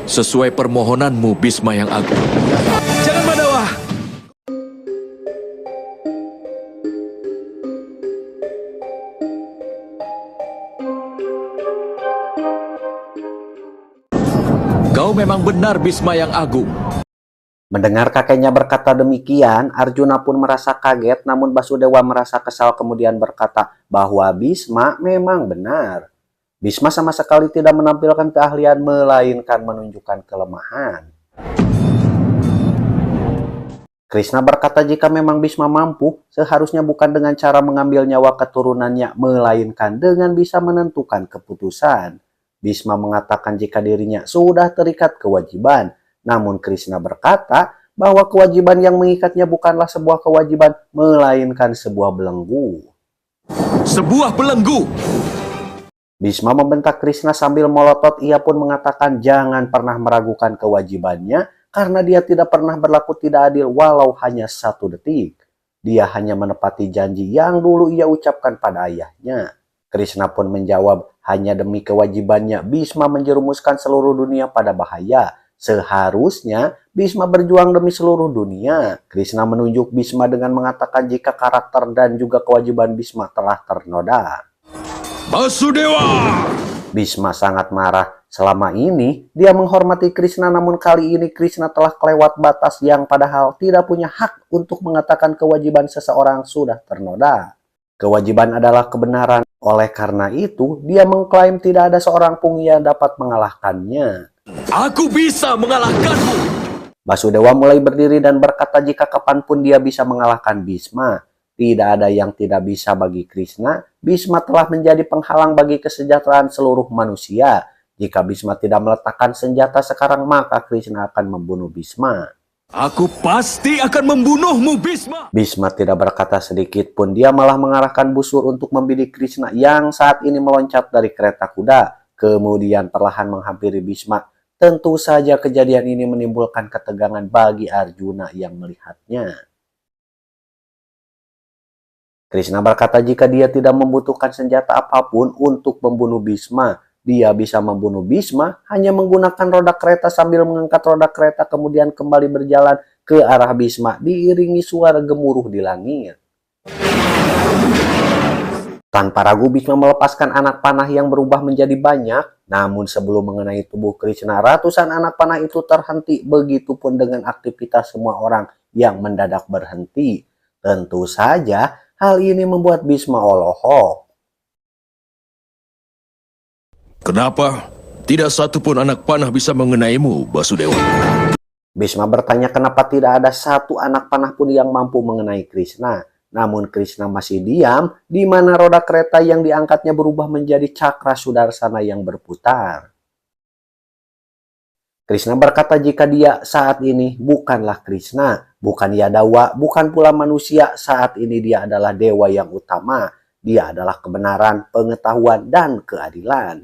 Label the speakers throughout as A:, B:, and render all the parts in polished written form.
A: Sesuai permohonanmu, Bisma yang agung. Jangan Madawa! Kau memang benar, Bisma yang agung.
B: Mendengar kakeknya berkata demikian, Arjuna pun merasa kaget, namun Basudewa merasa kesal kemudian berkata bahwa Bisma memang benar. Bisma sama sekali tidak menampilkan keahlian, melainkan menunjukkan kelemahan. Krishna berkata jika memang Bisma mampu, seharusnya bukan dengan cara mengambil nyawa keturunannya, melainkan dengan bisa menentukan keputusan. Bisma mengatakan jika dirinya sudah terikat kewajiban. Namun Krishna berkata bahwa kewajiban yang mengikatnya bukanlah sebuah kewajiban, melainkan sebuah belenggu.
A: Sebuah belenggu!
B: Bisma membentak Krishna sambil melotot. Ia pun mengatakan jangan pernah meragukan kewajibannya karena dia tidak pernah berlaku tidak adil walau hanya 1 detik. Dia hanya menepati janji yang dulu ia ucapkan pada ayahnya. Krishna pun menjawab hanya demi kewajibannya Bisma menjerumuskan seluruh dunia pada bahaya. Seharusnya Bisma berjuang demi seluruh dunia. Krishna menunjuk Bisma dengan mengatakan jika karakter dan juga kewajiban Bisma telah ternoda.
A: Basudewa!
B: Bisma sangat marah. Selama ini dia menghormati Krishna, namun kali ini Krishna telah kelewat batas yang padahal tidak punya hak untuk mengatakan kewajiban seseorang sudah ternoda. Kewajiban adalah kebenaran. Oleh karena itu, dia mengklaim tidak ada seorang pun yang dapat mengalahkannya.
A: Aku bisa mengalahkanmu!
B: Basudewa mulai berdiri dan berkata jika kapanpun dia bisa mengalahkan Bisma. Tidak ada yang tidak bisa bagi Krishna. Bisma telah menjadi penghalang bagi kesejahteraan seluruh manusia. Jika Bisma tidak meletakkan senjata sekarang, maka Krishna akan membunuh Bisma.
A: Aku pasti akan membunuhmu, Bisma!
B: Bisma tidak berkata sedikit pun. Dia malah mengarahkan busur untuk membidik Krishna yang saat ini meloncat dari kereta kuda. Kemudian perlahan menghampiri Bisma. Tentu saja kejadian ini menimbulkan ketegangan bagi Arjuna yang melihatnya. Krishna berkata jika dia tidak membutuhkan senjata apapun untuk membunuh Bisma, dia bisa membunuh Bisma hanya menggunakan roda kereta sambil mengangkat roda kereta kemudian kembali berjalan ke arah Bisma diiringi suara gemuruh di langit. Tanpa ragu Bisma melepaskan anak panah yang berubah menjadi banyak. Namun sebelum mengenai tubuh Krishna, ratusan anak panah itu terhenti. Begitupun dengan aktivitas semua orang yang mendadak berhenti. Tentu saja hal ini membuat Bisma olohok.
A: Kenapa? Tidak satu pun anak panah bisa mengenaimu, Basudewa.
B: Bisma bertanya kenapa tidak ada satu anak panah pun yang mampu mengenai Krishna. Namun Krishna masih diam, di mana roda kereta yang diangkatnya berubah menjadi cakra sudarsana yang berputar. Krishna berkata jika dia saat ini bukanlah Krishna, bukan Yadawa, bukan pula manusia, saat ini dia adalah dewa yang utama. Dia adalah kebenaran, pengetahuan, dan keadilan.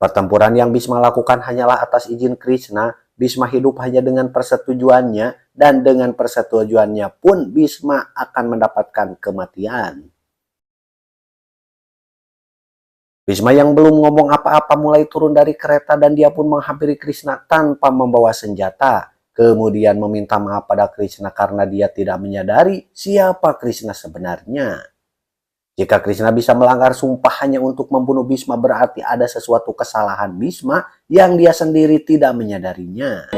B: Pertempuran yang Bisma lakukan hanyalah atas izin Krishna. Bisma hidup hanya dengan persetujuannya, dan dengan persetujuannya pun Bisma akan mendapatkan kematian. Bisma yang belum ngomong apa-apa mulai turun dari kereta dan dia pun menghampiri Krishna tanpa membawa senjata. Kemudian meminta maaf pada Krishna karena dia tidak menyadari siapa Krishna sebenarnya. Jika Krishna bisa melanggar sumpah hanya untuk membunuh Bisma, berarti ada sesuatu kesalahan Bisma yang dia sendiri tidak menyadarinya.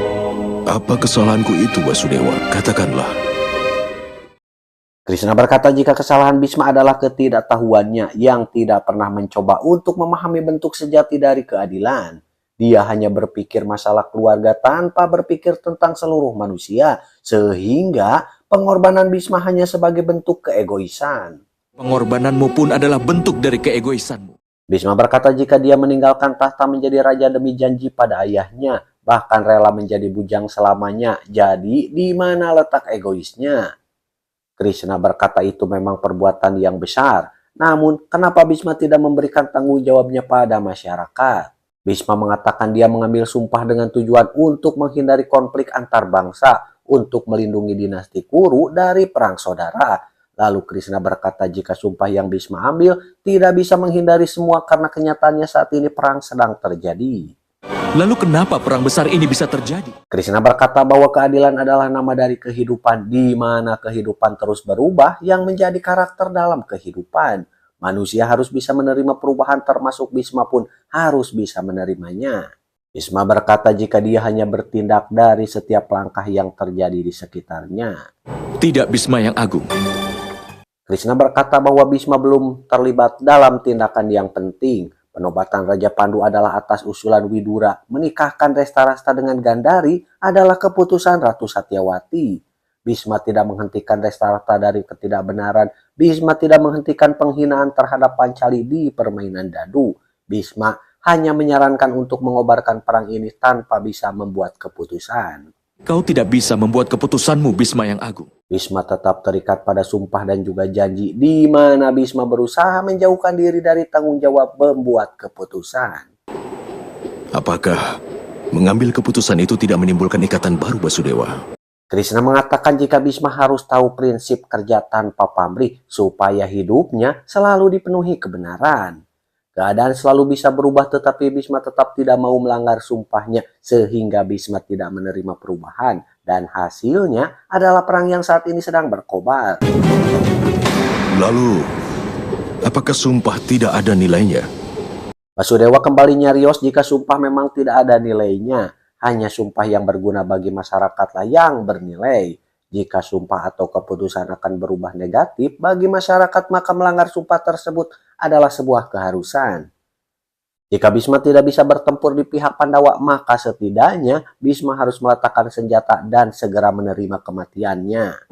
A: Apa kesalahanku itu, Basudewa? Katakanlah.
B: Krishna berkata jika kesalahan Bisma adalah ketidaktahuannya yang tidak pernah mencoba untuk memahami bentuk sejati dari keadilan. Dia hanya berpikir masalah keluarga tanpa berpikir tentang seluruh manusia, sehingga pengorbanan Bisma hanya sebagai bentuk keegoisan.
A: Pengorbananmu pun adalah bentuk dari keegoisanmu.
B: Bisma berkata jika dia meninggalkan tahta menjadi raja demi janji pada ayahnya, bahkan rela menjadi bujang selamanya, jadi di mana letak egoisnya? Krishna berkata itu memang perbuatan yang besar. Namun, kenapa Bisma tidak memberikan tanggung jawabnya pada masyarakat? Bisma mengatakan dia mengambil sumpah dengan tujuan untuk menghindari konflik antar bangsa, untuk melindungi dinasti Kuru dari perang saudara. Lalu Krishna berkata jika sumpah yang Bisma ambil tidak bisa menghindari semua karena kenyataannya saat ini perang sedang terjadi.
A: Lalu kenapa perang besar ini bisa terjadi?
B: Krishna berkata bahwa keadilan adalah nama dari kehidupan, di mana kehidupan terus berubah yang menjadi karakter dalam kehidupan. Manusia harus bisa menerima perubahan, termasuk Bhisma pun harus bisa menerimanya. Bhisma berkata jika dia hanya bertindak dari setiap langkah yang terjadi di sekitarnya.
A: Tidak, Bhisma yang Agung.
B: Krishna berkata bahwa Bhisma belum terlibat dalam tindakan yang penting. Penobatan Raja Pandu adalah atas usulan Widura. Menikahkan Restarasta dengan Gandari adalah keputusan Ratu Satyawati. Bhisma tidak menghentikan Restarasta dari ketidakbenaran. Bhisma tidak menghentikan penghinaan terhadap Pancali di permainan dadu. Bhisma hanya menyarankan untuk mengobarkan perang ini tanpa bisa membuat keputusan.
A: Kau tidak bisa membuat keputusanmu, Bhisma yang Agung.
B: Bhisma tetap terikat pada sumpah dan juga janji, di mana Bhisma berusaha menjauhkan diri dari tanggung jawab membuat keputusan.
A: Apakah mengambil keputusan itu tidak menimbulkan ikatan baru, Basudewa?
B: Krishna mengatakan jika Bhisma harus tahu prinsip kerja tanpa pamrih supaya hidupnya selalu dipenuhi kebenaran. Keadaan selalu bisa berubah, tetapi Bhisma tetap tidak mau melanggar sumpahnya sehingga Bhisma tidak menerima perubahan, dan hasilnya adalah perang yang saat ini sedang berkobar.
A: Lalu, apakah sumpah tidak ada nilainya?
B: Basudewa kembali nyarios jika sumpah memang tidak ada nilainya. Hanya sumpah yang berguna bagi masyarakatlah yang bernilai. Jika sumpah atau keputusan akan berubah negatif bagi masyarakat, maka melanggar sumpah tersebut adalah sebuah keharusan. Jika Bhisma tidak bisa bertempur di pihak Pandawa, maka setidaknya Bhisma harus meletakkan senjata dan segera menerima kematiannya.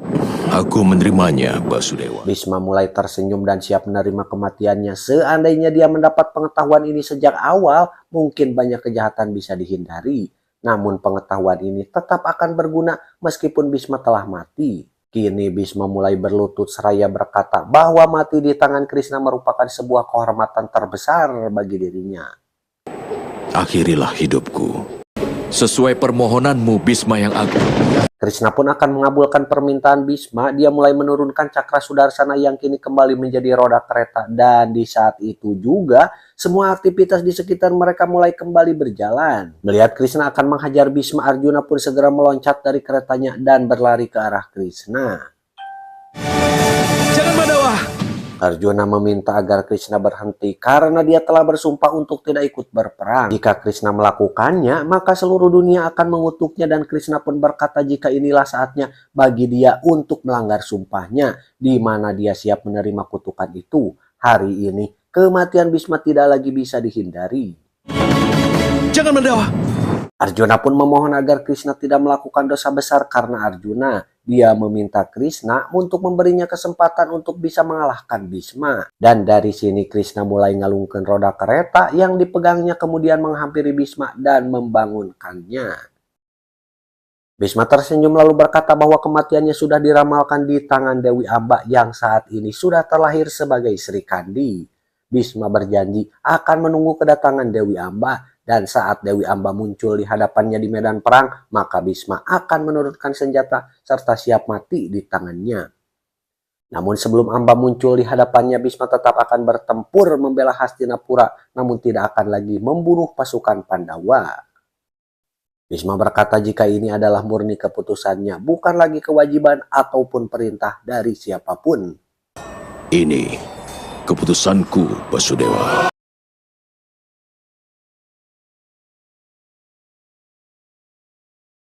A: Aku menerimanya, Basudewa.
B: Bhisma mulai tersenyum dan siap menerima kematiannya. Seandainya dia mendapat pengetahuan ini sejak awal, mungkin banyak kejahatan bisa dihindari. Namun pengetahuan ini tetap akan berguna meskipun Bhisma telah mati. Kini Bhisma mulai berlutut seraya berkata bahwa mati di tangan Krishna merupakan sebuah kehormatan terbesar bagi dirinya.
A: Akhirilah hidupku sesuai permohonanmu, Bhisma yang Agung.
B: Krishna pun akan mengabulkan permintaan Bhisma. Dia mulai menurunkan cakra sudarsana yang kini kembali menjadi roda kereta. Dan di saat itu juga semua aktivitas di sekitar mereka mulai kembali berjalan. Melihat Krishna akan menghajar Bhisma, Arjuna pun segera meloncat dari keretanya dan berlari ke arah Krishna.
A: Jangan, Pandawa!
B: Arjuna meminta agar Krishna berhenti karena dia telah bersumpah untuk tidak ikut berperang. Jika Krishna melakukannya, maka seluruh dunia akan mengutuknya, dan Krishna pun berkata jika inilah saatnya bagi dia untuk melanggar sumpahnya, di mana dia siap menerima kutukan itu. Hari ini, kematian Bhisma tidak lagi bisa dihindari.
A: Jangan, Pandawa!
B: Arjuna pun memohon agar Krishna tidak melakukan dosa besar karena Arjuna. Dia meminta Krishna untuk memberinya kesempatan untuk bisa mengalahkan Bhisma. Dan dari sini Krishna mulai ngalungkan roda kereta yang dipegangnya, kemudian menghampiri Bhisma dan membangunkannya. Bhisma tersenyum lalu berkata bahwa kematiannya sudah diramalkan di tangan Dewi Amba yang saat ini sudah terlahir sebagai Sri Kandi. Bhisma berjanji akan menunggu kedatangan Dewi Amba. Dan saat Dewi Amba muncul di hadapannya di medan perang, maka Bhisma akan menurunkan senjata serta siap mati di tangannya. Namun sebelum Amba muncul di hadapannya, Bhisma tetap akan bertempur membela Hastinapura, namun tidak akan lagi membunuh pasukan Pandawa. Bhisma berkata jika ini adalah murni keputusannya, bukan lagi kewajiban ataupun perintah dari siapapun.
A: Ini keputusanku, Basudewa.